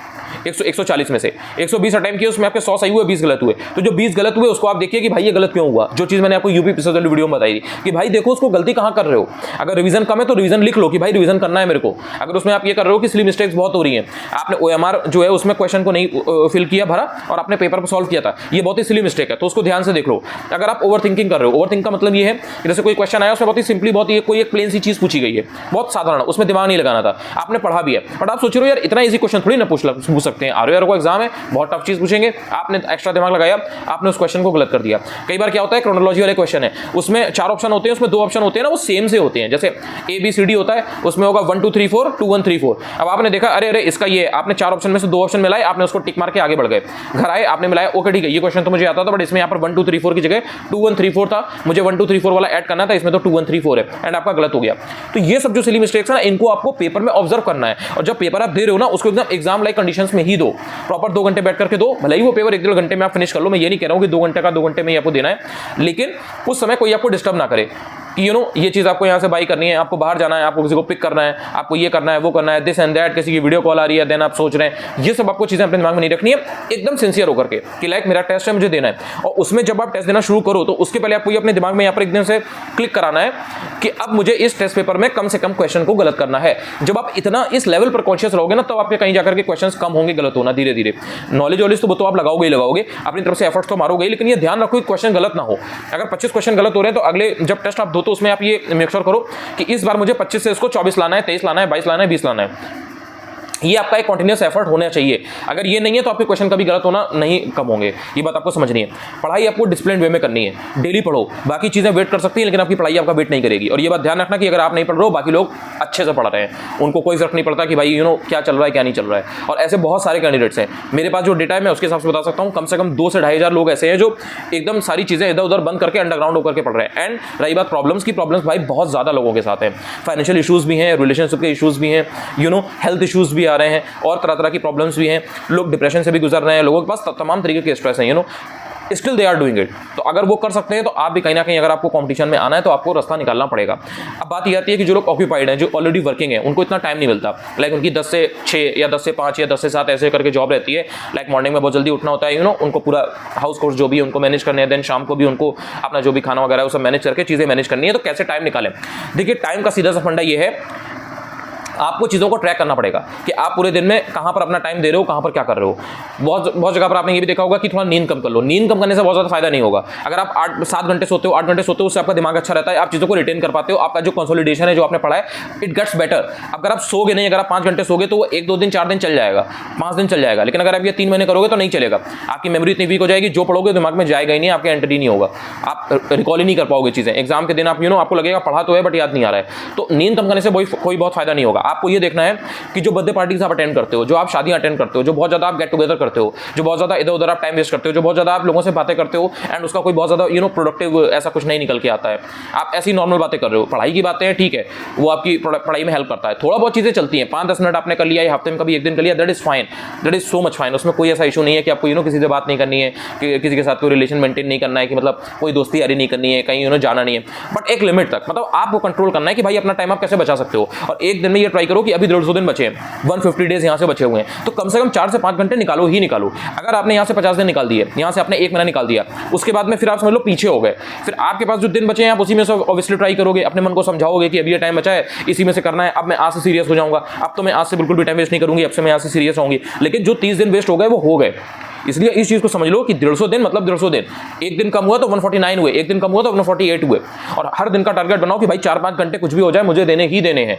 140 में से 120 अटेम्प्ट किए, उसमें आपके 100 सही हुए, 20 गलत हुए। तो जो 20 गलत हुए उसको आप देखिए कि भाई ये गलत क्यों हुआ। जो चीज मैंने आपको UPSC वाली वीडियो में बताई थी कि भाई देखो उसको गलती कहां कर रहे हो। अगर रिवीजन कम है तो रिवीजन लिख लो कि भाई रिवीजन करना है मेरे को। अगर उसमें आप ये कर रहे हो कि सिली मिस्टेक्स बहुत हो रही हैं, आपने OMR जो है उसमें क्वेश्चन को नहीं फिल किया भरा और आपने पेपर पर सॉल्व किया था, ये बहुत ही सिली मिस्टेक है, तो उसको ध्यान से देख लो। अगर आप ओवर थिंकिंग कर रहे हो, ओवर थिंक का मतलब ये है जैसे कोई क्वेश्चन आया उसमें बहुत ही सिंपली बहुत ही कोई एक प्लेन सी चीज पूछी गई है, बहुत साधारण, उसमें दिमाग नहीं लगाना था, आपने पढ़ा भी है, बट आप सोच रहे हो यार इतना इजी क्वेश्चन थोड़ी ना पूछ सकते हैं। ROE को एग्जाम है, बहुत टफ चीज पूछेंगे, आपने एक्स्ट्रा दिमाग लगाया, आपने उस क्वेश्चन को गलत कर दिया। कई बार क्या होता है, क्रोनोलॉजी वाले क्वेश्चन है, उसमें 4 ऑप्शन होते हैं, उसमें 2 ऑप्शन होते हैं ना वो सेम से होते हैं। जैसे ABCD होता है, उसमें होगा 1 2 3 4 2 1 3 4। अब आपने देखा अरे इसका ये, आपने 4 ऑप्शन में से 2 ऑप्शन मिलाए, आपने उसको टिक मार के आगे बढ़ गए, घर आए आपने मिलाया, ओके ठीक है ये क्वेश्चन तो मुझे आता था, बट इसमें यहाँ पर 1 2 3 4 की जगह 2 1 3 4 था, मुझे 1 2 3 4 वाला ऐड करना था, इसमें तो 2 1 3 4 है, एंड आपका गलत हो गया। तो ये सब जो सिली मिस्टेक्स है ना, इनको आपको पेपर में ऑब्जर्व करना है, और जब पेपर आप दे रहे हो ना उसको एकदम एग्जाम लाइक कंडीशंस में ही दो, प्रॉपर 2 घंटे बैठ करके दो, भले ही वो पेपर 1-1.5 घंटे में आप फिनिश कर लो। मैं ये नहीं कह रहा हूं कि 2 घंटे का 2 घंटे में आपको देना है, लेकिन उस समय कोई आपको डिस्टर्ब ना करे। कि ये चीज़ आपको यहाँ से बाई करनी है, आपको बाहर जाना है, आपको किसी को पिक करना है, आपको ये करना है, वो करना है, दिस एंड दैट, किसी की वीडियो कॉल आ रही है, देन आप सोच रहे हैं, ये सब आपको चीज़ें अपने दिमाग में नहीं रखनी है। एकदम सिंसियर होकर के कि लाइक मेरा टेस्ट है, मुझे देना है, और उसमें जब आप टेस्ट देना शुरू करो तो उसके पहले आपको ये अपने दिमाग में यहाँ पर एकदम से क्लिक कराना है कि अब मुझे इस टेस्ट पेपर में कम से कम क्वेश्चन को गलत करना है। जब आप इतना इस लेवल पर कॉन्शियस रहोगे ना, तब आपके कहीं जाकर के क्वेश्चंस कम होंगे गलत होना धीरे धीरे। नॉलेज वॉलेज तो वो तो आप लगाओगे ही लगाओगे, अपनी तरफ से एफर्ट्स तो मारोगे, लेकिन ये ध्यान रखो कि क्वेश्चन गलत ना हो। अगर 25 क्वेश्चन गलत हो रहे हैं तो अगले जब टेस्ट आप दो तो उसमें आप ये मेक श्योर करो कि इस बार मुझे 25 से इसको 24 लाना है, 23 लाना है, 22 लाना है, 20 लाना है। ये आपका एक कंटिन्यूस एफर्ट होना चाहिए। अगर ये नहीं है तो आपके क्वेश्चन कभी गलत होना नहीं कम होंगे। ये बात आपको समझनी है। पढ़ाई आपको डिसिप्लिन वे में करनी है, डेली पढ़ो। बाकी चीज़ें वेट कर सकती हैं लेकिन आपकी पढ़ाई आपका वेट नहीं करेगी। और ये बात ध्यान रखना कि अगर आप नहीं पढ़ रहे हो, बाकी लोग अच्छे से पढ़ रहे हैं, उनको कोई फर्क नहीं पड़ता कि भाई क्या चल रहा है क्या नहीं चल रहा है। और ऐसे बहुत सारे कैंडिडेट्स हैं मेरे पास, जो डेटा है मैं उसके हिसाब से बता सकता हूँ। कम से कम 2 से 2,500 लोग ऐसे हैं जो एकदम सारी चीज़ें इधर उधर बंद करके अंडरग्राउंड होकर के पढ़ रहे हैं। एंड रही बात प्रॉब्लम्स की, प्रॉब्लम्स भाई बहुत ज़्यादा लोगों के साथ हैं। फाइनेंशियल इशूज़ भी हैं, रिलेशनशिप के इशूज़ भी हैं, हेल्थ इशूज़ भी आ रहे हैं, और तरह की प्रॉब्लम्स भी हैं। लोग डिप्रेशन से भी गुजर रहे हैं, लोगों के पास तमाम तरीके के स्ट्रेस हैं, still they are doing it. तो अगर वो कर सकते हैं तो आप भी कहीं ना कहीं, अगर आपको कंपटीशन में आना है तो आपको रास्ता निकालना पड़ेगा। अब बात ये आती है कि जो लोग ऑक्यूपाइड हैं, जो ऑलरेडी वर्किंग है, उनको इतना टाइम नहीं मिलता। लाइक उनकी 10 से 6 या 10 से 5 या 10 से 7 ऐसे करके जॉब रहती है। लाइक मॉर्निंग में बहुत जल्दी उठना होता है, उनको पूरा हाउस कोर्स जो भी उनको मैनेज करने हैं, देन शाम को भी उनको अपना जो भी खाना वगैरह है वो सब मैनेज करके चीज़ें मैनेज करनी है। तो कैसे टाइम निकालें? देखिए, टाइम का सीधा सा फंडा ये है, आपको चीज़ों को ट्रैक करना पड़ेगा कि आप पूरे दिन में कहाँ पर अपना टाइम दे रहे हो, कहाँ पर क्या कर रहे हो। बहुत जगह पर आपने ये भी देखा होगा कि थोड़ा नींद कम कर लो। नींद कम करने से बहुत ज़्यादा फायदा नहीं होगा। अगर आप 7 घंटे सोते हो, 8 घंटे सोते हो, उससे आपका दिमाग अच्छा रहता है, आप चीज़ों को रिटेन कर पाते हो, आपका जो कंसोलिडेशन है, जो आपने पढ़ा है, इट गेट्स बेटर। अगर आप सोगे नहीं, अगर आप 5 घंटे सोगे तो वो 1-2 दिन 4 दिन चल जाएगा, 5 दिन चल जाएगा। लेकिन अगर आप ये 3 महीने करोगे तो नहीं चलेगा। आपकी मेमोरी इतनी वीक हो जाएगी, जो पढ़ोगे दिमाग में जाएगा ही नहीं, आपके एंट्री नहीं होगा, आप रिकॉल ही नहीं कर पाओगे चीज़ें। एग्जाम के दिन आप आपको लगेगा पढ़ा तो है बट याद नहीं आ रहा है। तो नींद कम करने से कोई बहुत फायदा नहीं होगा। आपको ये देखना है कि जो बर्थडे पार्टीज आप अटेंड करते हो, जो आप शादियां अटेंड करते हो, जो बहुत ज़्यादा आप गेट टुगेदर करते हो, जो बहुत ज़्यादा इधर उधर आप टाइम वेस्ट करते हो, जो बहुत ज़्यादा आप लोगों से बातें करते हो एंड उसका कोई बहुत ज़्यादा प्रोडक्टिव ऐसा कुछ नहीं निकल के आता है, आप ऐसी नॉर्मल बातें कर रहे हो। पढ़ाई की बातें हैं, ठीक है, वो आपकी पढ़ाई में हेल्प करता है। थोड़ा बहुत चीज़ें चलती हैं, 5-10 मिनट आपने कर लिया, हफ्ते में कभी 1 दिन कर लिया, that is fine, that is so much fine. उसमें कोई ऐसा इशू नहीं है कि आपको किसी से बात नहीं करनी है, कि किसी के साथ कोई रिलेशन मेंटेन नहीं करना है, कि मतलब कोई दोस्ती यारी नहीं करनी है, कहीं जाना नहीं है। बट एक लिमिट तक, मतलब आपको कंट्रोल करना है कि भाई अपना टाइम आप कैसे बचा सकते हो। और एक दिन में ये ट्राई करो कि अभी 150 दिन बचे हैं, 150 डेज यहाँ से बचे हुए हैं, तो कम से कम 4 से 5 घंटे निकालो ही निकालो। अगर आपने यहाँ से 50 दिन निकाल दिए, यहाँ से आपने 1 महीना निकाल दिया, उसके बाद में फिर आप समझ लो पीछे हो गए। फिर आपके पास जो दिन बचे हैं आप उसी में से ऑब्वियसली ट्राई करोगे, अपने मन को समझाओगे कि अभी ये टाइम बचा है, इसी में से करना है, अब मैं आज से सीरियस हो जाऊंगा, अब तो मैं आज से बिल्कुल भी टाइम वेस्ट नहीं करूंगी, अब से मैं आज से सीरियस होंगी। लेकिन जो 30 दिन वेस्ट हो गए वो हो गए। इसलिए इस चीज़ को समझ लो कि 150 दिन मतलब 150 दिन। एक दिन कम हुआ तो 149 हुए, एक दिन कम हुआ तो 148 हुए। और हर दिन का टारगेट बनाओ कि भाई 4-5 घंटे कुछ भी हो जाए मुझे देने ही देने हैं।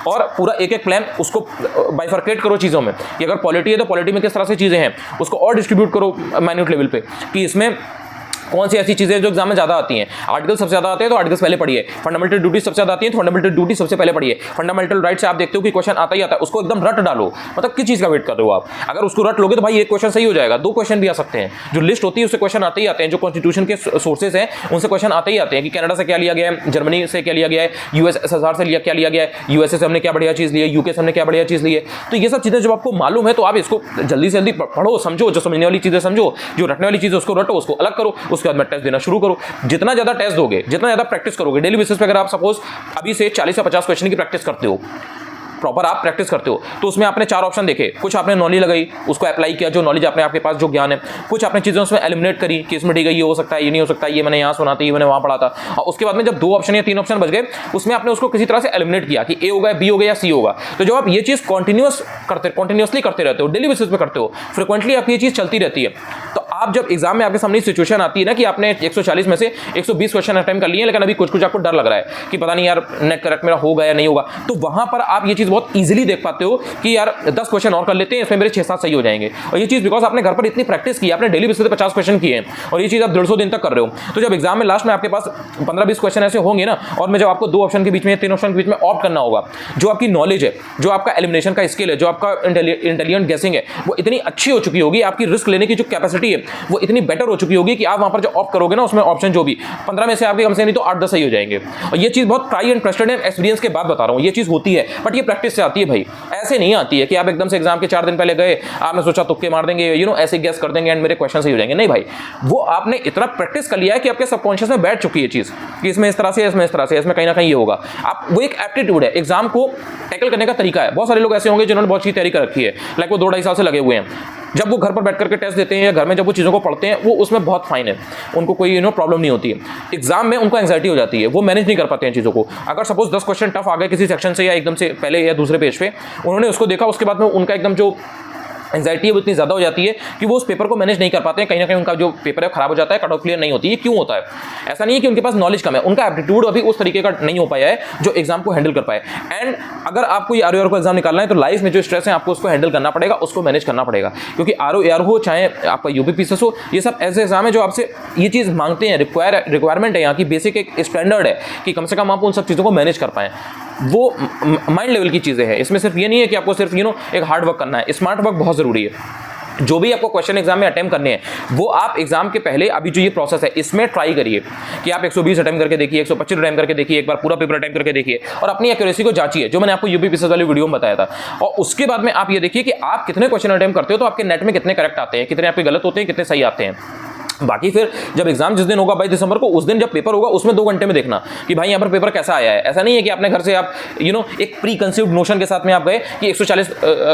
और पूरा एक प्लान उसको बाइफर्केट करो चीज़ों में, कि अगर पॉलिटी है तो पॉलिटी में किस तरह से चीज़ें हैं उसको और डिस्ट्रीब्यूट करो माइन्यूट लेवल पे, कि इसमें कौन सी ऐसी चीज़ें जो एग्जाम में ज़्यादा आती हैं। आर्टिकल सबसे ज़्यादा आते हैं तो आर्टिकल्स पहले पढ़िए। फंडामेंटल ड्यूटी सबसे ज़्यादा आती है तो फंडामेंटल ड्यूटी सबसे पहले पढ़िए। फंडामेंटल राइट से आप देखते हो कि क्वेश्चन आता ही आता है, उसको एकदम रट डालो। मतलब किस चीज़ का वेट कर रहे हो आप? अगर उसको रट लोगे तो भाई एक क्वेश्चन सही हो जाएगा, 2 क्वेश्चन भी आ सकते हैं। जो लिस्ट होती है उससे क्वेश्चन आते ही आते हैं, जो कॉन्स्टिट्यूशन के सोर्सेज हैं उनसे क्वेश्चन आते ही आते हैं, कि कनाडा से क्या लिया गया है, जर्मनी से क्या लिया गया है, यूएसएसआर से क्या लिया गया है, यूएसए से हमने क्या बढ़िया चीज़ ली है, यूके से हमने क्या बढ़िया चीज़ ली है। तो ये सब चीज़ें जब आपको मालूम है तो आप इसको जल्दी से जल्दी पढ़ो, समझो, जो समझने वाली चीज़ें समझो, जो रटने वाली चीज़ें उसको रटो, उसको अलग करो, उसके बाद में टेस्ट देना शुरू करो। जितना ज्यादा टेस्ट दोगे, जितना ज्यादा प्रैक्टिस करोगे डेली बेसिस पे, अगर आप सपोज अभी से 40 या 50 क्वेश्चन की प्रैक्टिस करते हो, प्रॉपर आप प्रैक्टिस करते हो, तो उसमें आपने 4 ऑप्शन देखे, कुछ आपने नॉलेज लगाई, उसको अप्लाई किया, जो नॉलेज आपके पास जो ज्ञान है, कुछ आपने चीज़ें उसमें एलिमिनेट करी कि इसमें ठीक है ये हो सकता है, ये नहीं हो सकता, ये मैंने यहाँ सुना था, ये मैंने वहाँ पढ़ा था। और उसके बाद में जब 2 ऑप्शन या 3 ऑप्शन बच गए, उसमें आपने उसको किसी तरह से एलिमिनेट किया कि ए होगा, बी होगा या सी होगा। तो जब आप ये चीज़ कंटिन्यूसली करते रहते हो, डेली बेसिस पे करते हो, फ्रिक्वेंटली आपकी ये चीज़ चलती रहती है, तो आप जब एग्जाम में आपके सामने सिचुएशन आती है ना कि आपने 140 में से 120 क्वेश्चन अटेम्प्ट कर लिए, लेकिन अभी कुछ आपको डर लग रहा है कि पता नहीं यार नेट करेक्ट मेरा होगा या नहीं होगा, तो वहां पर आप ये चीज़ बहुत ईजिली देख पाते हो कि यार 10 क्वेश्चन और कर लेते हैं, इसमें मेरे 6-7 सही हो जाएंगे। और ये चीज़ बिकॉज आपने घर पर इतनी प्रैक्टिस की, आपने डेली बेसिस पे 50 क्वेश्चन किए हैं, और ये चीज़ आप 150 दिन तक कर रहे हो। तो जब एग्जाम में लास्ट में आपके पास 15-20 क्वेश्चन ऐसे होंगे ना, और मैं जब आपको 2 ऑप्शन के बीच में, 3 ऑप्शन के बीच में ऑप्ट करना होगा, जो आपकी नॉलेज है, जो आपका एलिमिनेशन का स्किल है, जो आपका इंटेलिजेंट गेसिंग है, वो इतनी अच्छी हो चुकी होगी, आपकी रिस्क लेने की जो कैपेसिटी है वो इतनी बेटर हो चुकी होगी कि आप वहां पर जो ऑप्ट करोगे ना, उसमें ऑप्शन जो भी 15 में से आपके कम से नहीं तो 8-10 सही हो जाएंगे। और ये चीज बहुत ट्राई एंड ट्रस्टेड एक्सपीरियंस के बाद बता रहा हूँ, ये चीज होती है, बट ये प्रैक्टिस से आती है भाई। ऐसे नहीं आती है कि आप एकदम से एग्जाम के 4 दिन पहले गए, आपने सोचा तुक्के मार देंगे, ऐसे गेस कर देंगे एंड मेरे क्वेश्चन सही हो जाएंगे। नहीं भाई, वो आपने इतना प्रैक्टिस कर लिया है कि आपके सबकॉन्शियस में बैठ चुकी है चीज कि इसमें इस तरह से, इसमें इस तरह से, इसमें कहीं ना कहीं ये होगा। आप वो एक एप्टीट्यूड है, एग्जाम को टैकल करने का तरीका है। बहुत सारे लोग ऐसे होंगे जिन्होंने बहुत अच्छी तैयारी कर रखी है, लाइक वो 2-2.5 साल से लगे हुए हैं, जब वो घर पर बैठ करके टेस्ट देते हैं या घर में जब वो चीज़ों को पढ़ते हैं, वो उसमें बहुत फाइन है, उनको कोई प्रॉब्लम नहीं होती है। एग्जाम में उनको एंग्जाइटी हो जाती है, वो मैनेज नहीं कर पाते हैं चीज़ों को। अगर सपोज 10 क्वेश्चन टफ आ गए किसी सेक्शन से या एकदम से पहले या दूसरे पेज पे, उन्होंने उसको देखा, उसके बाद में उनका एकदम जो एंजाइटी है वो इतनी ज़्यादा हो जाती है कि वो उस पेपर को मैनेज नहीं कर पाते हैं, कहीं ना कहीं उनका जो पेपर है खराब हो जाता है, कट ऑफ क्लियर नहीं होती है। क्यों होता है? ऐसा नहीं है कि उनके पास नॉलेज कम है, उनका एप्टीट्यूड अभी उस तरीके का नहीं हो पाया है जो एग्जाम को हैंडल कर पाए। एंड अगर आपको ये आरओ को एग्जाम निकालना है तो लाइफ में जो स्ट्रेस है आपको उसको हैंडल करना पड़ेगा, उसको मैनेज करना पड़ेगा, क्योंकि आरओ हो चाहे आपका यूपीपीसीएस हो, ये सब ऐसे एग्जाम है जो आपसे ये चीज़ मांगते हैं, रिक्वायरमेंट है यहाँ की, बेसिक एक स्टैंडर्ड है कि कम से कम आप उन सब चीज़ों को मैनेज कर पाएँ। वो माइंड लेवल की चीज़ें हैं, इसमें सिर्फ ये नहीं है कि आपको सिर्फ एक हार्ड वर्क करना है, स्मार्ट वर्क बहुत ज़रूरी है। जो भी आपको क्वेश्चन एग्जाम में अटेम्प्ट करने हैं वो आप एग्जाम के पहले अभी जो ये प्रोसेस है इसमें ट्राई करिए कि आप 120 अटेम्प्ट करके देखिए, 125 अटेम्प्ट करके देखिए, एक बार पूरा पेपर अटेम्प्ट करके देखिए और अपनी एक्यूरेसी को जांचिए, जो मैंने आपको यूपीपीसीएस वाली वीडियो में बताया था। और उसके बाद में आप ये देखिए कि आप कितने क्वेश्चन अटेम्प्ट करते हो, तो आपके नेट में कितने करेक्ट आते हैं, कितने आपके गलत होते हैं, कितने सही आते हैं। बाकी फिर जब एग्जाम जिस दिन होगा 22 दिसंबर को, उस दिन जब पेपर होगा उसमें 2 घंटे में देखना कि भाई यहाँ पर पेपर कैसा आया है। ऐसा नहीं है कि अपने घर से आप एक प्री कंसीव्ड नोशन के साथ में आप गए कि 140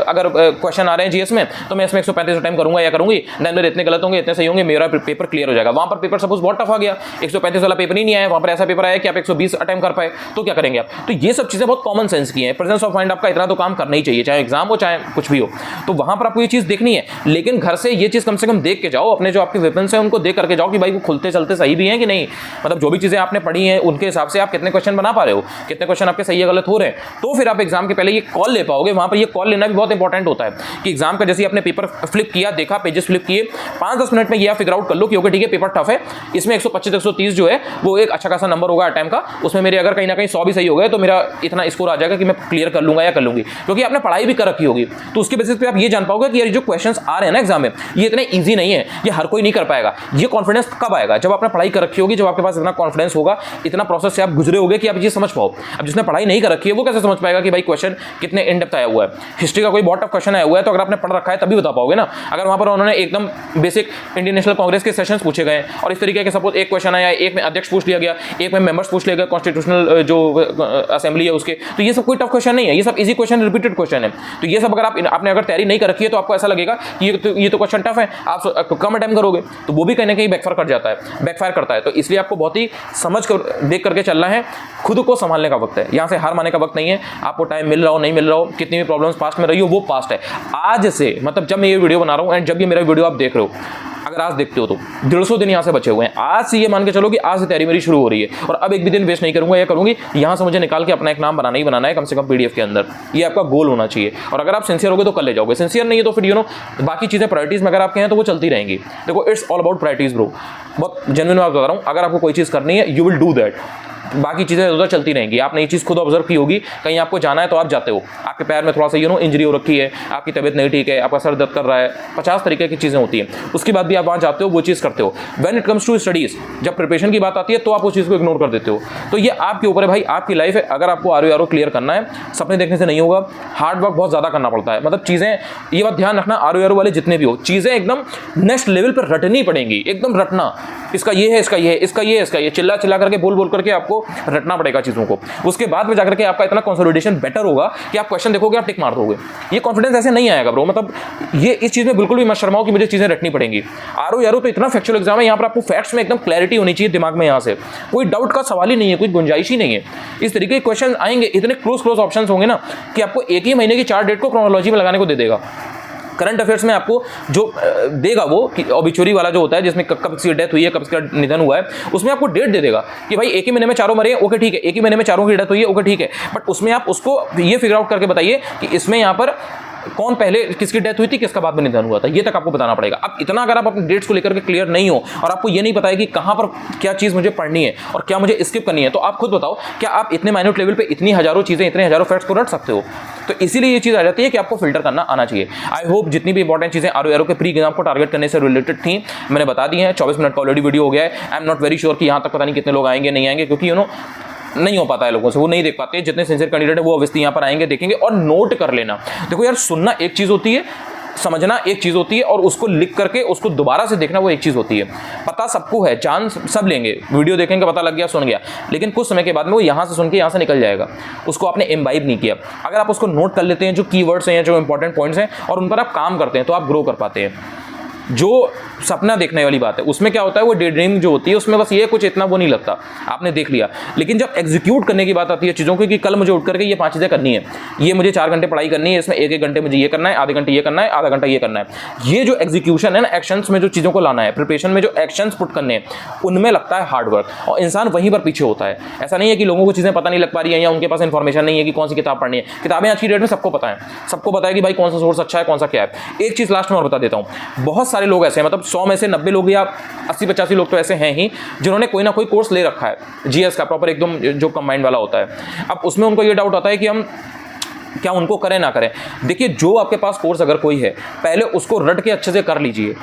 अगर क्वेश्चन आ रहे हैं जीएस में तो मैं इसमें 135 अटेम्प्ट करूंगा या करूंगी, देन मेरे इतने गलत होंगे, इतने सही होंगे, मेरा पेपर क्लियर हो जाएगा। वहां पर पेपर सपोज बहुत टफ आ गया, 135 वाला पेपर ही नहीं आया, वहां पर ऐसा पेपर आया कि आप 120 अटेम्प्ट कर पाए, तो क्या करेंगे आप? तो ये सब चीजें बहुत कॉमन सेंस की हैं। प्रेजेंस ऑफ माइंड आपका इतना तो काम करना ही चाहिए, चाहे एग्जाम हो चाहे कुछ भी हो, तो वहां पर आपको ये चीज देखनी है। लेकिन घर से ये चीज कम से कम देख के जाओ, अपने जो आपके वेपन्स हैं उनको देख करके जाओ कि भाई खुलते चलते सही भी हैं कि नहीं, मतलब जो भी चीजें आपने पढ़ी हैं उनके हिसाब से आप कितने क्वेश्चन बना पा रहे हो, कितने क्वेश्चन आपके सही या गलत हो रहे हैं, तो फिर आप एग्जाम के पहले ये कॉल ले पाओगे। वहां पर ये कॉल लेना भी बहुत इंपॉर्टेंट होता है कि एग्जाम का जैसे आपने पेपर फ्लिप किया, देखा, पेजेस फ्लिप किए, 5-10 मिनट में ये आप फिगर आउट कर लो कि ओके ठीक है पेपर टफ है, इसमें 125-130 जो है वो एक अच्छा खासा नंबर होगा टाइम का, उसमें मेरे अगर कहीं ना कहीं 100 भी सही हो गए तो मेरा इतना स्कोर आ जाएगा कि मैं क्लियर कर लूंगा या कर लूंगी, क्योंकि आपने पढ़ाई भी कर रखी होगी। तो उसके बेसिस पे आप ये जान पाओगे कि यार जो क्वेश्चन आ रहे हैं ना एग्जाम में ये इतने ईजी नहीं है, ये हर कोई नहीं कर पाएगा। ये कॉन्फिडेंस कब आएगा? जब आपने पढ़ाई कर रखी होगी, जब आपके पास इतना कॉन्फिडेंस होगा, इतना प्रोसेस से आप गुजरे होगे कि आप ये समझ पाओ। अब जिसने पढ़ाई नहीं कर रखी है वो कैसे समझ पाएगा कि भाई क्वेश्चन कितने इन डेप्थ आया हुआ है? हिस्ट्री का कोई बहुत टफ क्वेश्चन आया हुआ है तो अगर आपने पढ़ रखा है तभी बता पाओगे ना। अगर वहां पर उन्होंने एकदम बेसिक इंडियन नेशनल कांग्रेस के सेशंस पूछे गए और इस तरीके के सपोज एक क्वेश्चन आया, एक में अध्यक्ष पूछ लिया गया, एक में मेंबर्स पूछ लिया गया, कॉन्स्टिट्यूशनल जो असेंबली है उसके, तो ये सब कोई टफ क्वेश्चन नहीं है, ये सब इजी क्वेश्चन, रिपीटेड क्वेश्चन है। तो ये सब अगर आपने अगर तैयारी नहीं कर रखी है तो आपको ऐसा लगेगा कि ये तो क्वेश्चन टफ है, आप कम अटेम्प्ट करोगे, तो वो भी कहीं ना कहीं बैकफायर कर जाता है, बैकफायर करता है। तो इसलिए आपको बहुत ही समझ कर देख करके चलना है, खुद को संभालने का वक्त है, यहाँ से हार मानने का वक्त नहीं है। आपको टाइम मिल रहा हो नहीं मिल रहा हो, कितनी भी प्रॉब्लम्स पास्ट में रही हो वो पास्ट है। आज से मतलब जब मैं ये वीडियो बना रहा हूँ एंड जब ये मेरा वीडियो आप देख रहे हो, अगर आज देखते हो तो 150 दिन यहाँ से बचे हुए हैं। आज से ये मान के चलो कि आज से तैयारी मेरी शुरू हो रही है और अब एक भी दिन वेस्ट नहीं करूंगा, या करूंगी यहाँ से मुझे निकाल के अपना एक नाम बनाना ही बनाना है, कम से कम पीडीएफ के अंदर। ये आपका गोल होना चाहिए और अगर आप सिंसियर होगे तो कर ले जाओगे, सिंसियर नहीं है तो फिर बाकी चीज़ें प्रायोरिटीज में अगर आपके हैं तो वो चलती रहेंगी। देखो it's all about priorities bro, बहुत जेन्युइन बात बता रहा हूँ। अगर आपको कोई चीज़ करनी है यू विल डू दैट, बाकी चीज़ें उधर चलती रहेंगी। आपने ये चीज़ खुद ऑब्जर्व की होगी, कहीं आपको जाना है तो आप जाते हो, आपके पैर में थोड़ा सा इंजरी हो रखी है, आपकी तबीयत नहीं ठीक है, आपका सर दर्द कर रहा है, 50 तरीके की चीज़ें होती हैं, उसके बाद भी आप वहाँ जाते हो, वो चीज़ करते हो। When it comes to studies, जब प्रिपरेशन की बात आती है तो आप उस चीज़ को इग्नोर कर देते हो। तो ये आपके ऊपर है भाई, आपकी लाइफ है। अगर आपको आरओ क्लियर करना है, सपने देखने से नहीं होगा, हार्ड वर्क बहुत ज़्यादा करना पड़ता है। मतलब चीज़ें, ये बात ध्यान रखना, आरओ वाले जितने भी हो, चीज़ें एकदम नेक्स्ट लेवल पर रटनी पड़ेंगी, एकदम रटना। इसका ये है, इसका ये है, इसका ये है, इसका ये, चिल्ला चिल्ला करके बोल करके आपको रटना पड़ेगा चीजों को। उसके बाद में जाकर के आपका इतना कंसोलिडेशन बेटर होगा कि आप क्वेश्चन देखोगे, आप टिक मार दोगे। ये कॉन्फिडेंस ऐसे नहीं आएगा ब्रो, मतलब ये इस चीज में बिल्कुल भी मत शर्माओ कि मुझे चीजें रटनी पड़ेंगी। आरओ तो इतना फैक्चुअल एग्जाम है, यहाँ पर आपको फैक्ट्स में एकदम क्लैरिटी होनी चाहिए दिमाग में, यहाँ से कोई डाउट का सवाल ही नहीं है, कोई गुंजाइश ही नहीं है। इस तरीके के क्वेश्चन आएंगे, इतने क्लोज ऑप्शन होंगे ना कि आपको एक ही महीने की 4 डेट को क्रोनोलॉजी में लगाने को दे देगा। करंट अफेयर्स में आपको जो देगा वो कि ऑबिचुरी वाला जो होता है, जिसमें कब किसकी डेथ हुई है, कब किसका निधन हुआ है, उसमें आपको डेट दे देगा कि भाई एक ही महीने में 4 मरे हैं, ओके ठीक है, एक ही महीने में 4 की डेथ हुई है, ओके ठीक है। बट उसमें आप उसको ये फिगर आउट करके बताइए कि इसमें यहाँ पर कौन पहले किसकी डेथ हुई थी, किसका बाद में निधन हुआ था, ये तक आपको बताना पड़ेगा। अब इतना अगर आप अपने डेट्स को लेकर के क्लियर नहीं हो और आपको ये नहीं पता है कि कहां पर क्या चीज मुझे पढ़नी है और क्या मुझे स्किप करनी है, तो आप खुद बताओ क्या आप इतने माइन्यूट लेवल पे इतनी हजारों चीजें, इतने हजारों फैक्ट्स को रट सकते हो? तो इसीलिए ये चीज आ जाती है कि आपको फिल्टर करना आना चाहिए। आई होप जितनी भी इंपॉर्टेंट चीजें आरओ के प्री एग्जाम को टारगेट करने से रिलेटेड थी मैंने बता दी हैं। 24 मिनट का ऑलरेडी वीडियो हो गया है। I am not very sure कि यहां तक पता नहीं कितने लोग आएंगे नहीं आएंगे, क्योंकि नहीं हो पाता है लोगों से, वो नहीं देख पाते। जितने सिंसियर कैंडिडेट है वो ऑब्वियसली यहाँ पर आएंगे, देखेंगे और नोट कर लेना। देखो यार, सुनना एक चीज होती है, समझना एक चीज होती है, और उसको लिख करके उसको दोबारा से देखना वो एक चीज होती है। पता सबको है, जान सब लेंगे, वीडियो देखेंगे पता लग गया, सुन गया, लेकिन कुछ समय के बाद में वो यहां से सुन के यहां से निकल जाएगा, उसको आपने इम्बाइब नहीं किया। अगर आप उसको नोट कर लेते हैं, जो कीवर्ड्स हैं, जो इंपॉर्टेंट पॉइंट्स हैं, और उन पर आप काम करते हैं, तो आप ग्रो कर पाते हैं। जो सपना देखने वाली बात है उसमें क्या होता है, वो डे ड्रीमिंग जो होती है उसमें बस ये कुछ इतना वो नहीं लगता, आपने देख लिया। लेकिन जब एग्जीक्यूट करने की बात आती है चीज़ों की, कि कल मुझे उठ करके ये 5 चीज़ें करनी है, ये मुझे 4 घंटे पढ़ाई करनी है, इसमें 1-1 घंटे मुझे ये करना है, आधे घंटे ये करना है, आधा घंटा ये करना है, ये जो एग्जीक्यूशन है ना, एक्शंस में जो चीज़ों को लाना है, प्रिपरेशन में जो एक्शंस पुट करने हैं, उनमें लगता है हार्डवर्क, और इंसान वहीं पर पीछे होता है। ऐसा नहीं है कि लोगों को चीज़ें पता नहीं लग पा रही है या उनके पास इन्फॉर्मेशन नहीं है कि कौन सी किताब पढ़नी है। किताबें आज की डेट में सबको पता है, सबको पता है कि भाई कौन सा सोर्स अच्छा है, कौन सा क्या है। एक चीज़ लास्ट में और बता देता हूँ, बहुत सारे लोग ऐसे हैं, मतलब 100 में से 90 लोग या 80-85 लोग तो ऐसे हैं ही जिन्होंने कोई ना कोई कोर्स ले रखा है जीएस का, प्रॉपर एकदम जो कंबाइंड वाला होता है। अब उसमें उनको ये डाउट आता है कि हम क्या उनको करें ना करें। देखिए, जो आपके पास कोर्स अगर कोई है, पहले उसको रट के अच्छे से कर लीजिए।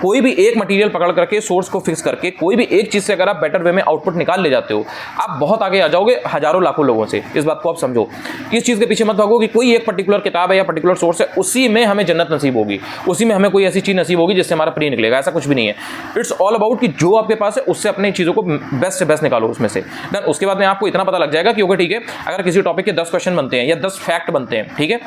कोई भी एक मटेरियल पकड़ करके, सोर्स को फिक्स करके, कोई भी एक चीज़ से अगर आप बेटर वे में आउटपुट निकाल ले जाते हो, आप बहुत आगे आ जाओगे हजारों लाखों लोगों से। इस बात को आप समझो। इस चीज़ के पीछे मत भागो कि कोई एक पर्टिकुलर किताब है या पर्टिकुलर सोर्स है, उसी में हमें जन्नत नसीब होगी, उसी में हमें कोई ऐसी चीज़ नसीब होगी जिससे हमारा प्री निकलेगा। ऐसा कुछ भी नहीं है। इट्स ऑल अबाउट कि जो आपके पास है उससे अपनी चीज़ों को बेस्ट से बेस्ट निकालो उसमें से। देन उसके बाद में आपको इतना पता लग जाएगा कि ओके ठीक है, अगर किसी टॉपिक के 10 क्वेश्चन बनते हैं या 10 फैक्ट बनते हैं, ठीक है,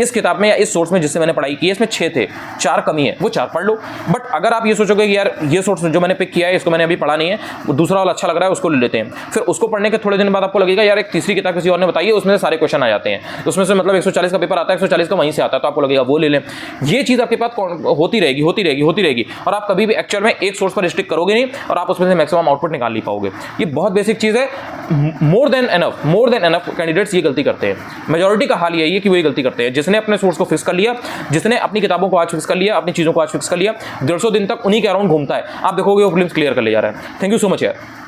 इस किताब में या इस सोर्स में जिससे मैंने पढ़ाई की है, इसमें 6 थे, 4 कमी है, वो 4 पढ़ लो। बट अगर आप ये सोचोगे कि यार ये सोर्स जो मैंने पिक किया है इसको मैंने अभी पढ़ा नहीं है, वो दूसरा वाला अच्छा लग रहा है, उसको ले लेते हैं, फिर उसको पढ़ने के थोड़े दिन बाद आपको लगेगा यार एक तीसरी किताब किसी और ने बताई है, उसमें से सारे क्वेश्चन आ जाते हैं, उसमें से मतलब 140 का पेपर आता है, 140 का वहीं से आता है, तो आपको लगेगा वो ले लें। ये चीज़ आपके पास होती रहेगी, होती रहेगी, होती रहेगी, और आप कभी भी एक्चुअल में एक सोर्स पर रिस्ट्रिक्ट करोगे नहीं, और आप उसमें से मैक्सिमम आउटपुट निकाल नहीं पाओगे। ये बहुत बेसिक चीज़ है। मोर देन एनफ कैंडिडेट्स ये गलती करते हैं। मेजॉरिटी का हाल यही है कि वो ये गलती करते हैं। जिसने अपने सोर्स को फिक्स कर लिया, जिसने अपनी किताबों को आज फिक्स कर लिया, अपनी चीज़ों को आज फिक्स कर लिया, 150 दिन तक उन्हीं के अराउंड घूमता है, आप देखोगे वो प्रीलिम्स क्लियर कर ले जा रहा है। थैंक यू सो मच यार।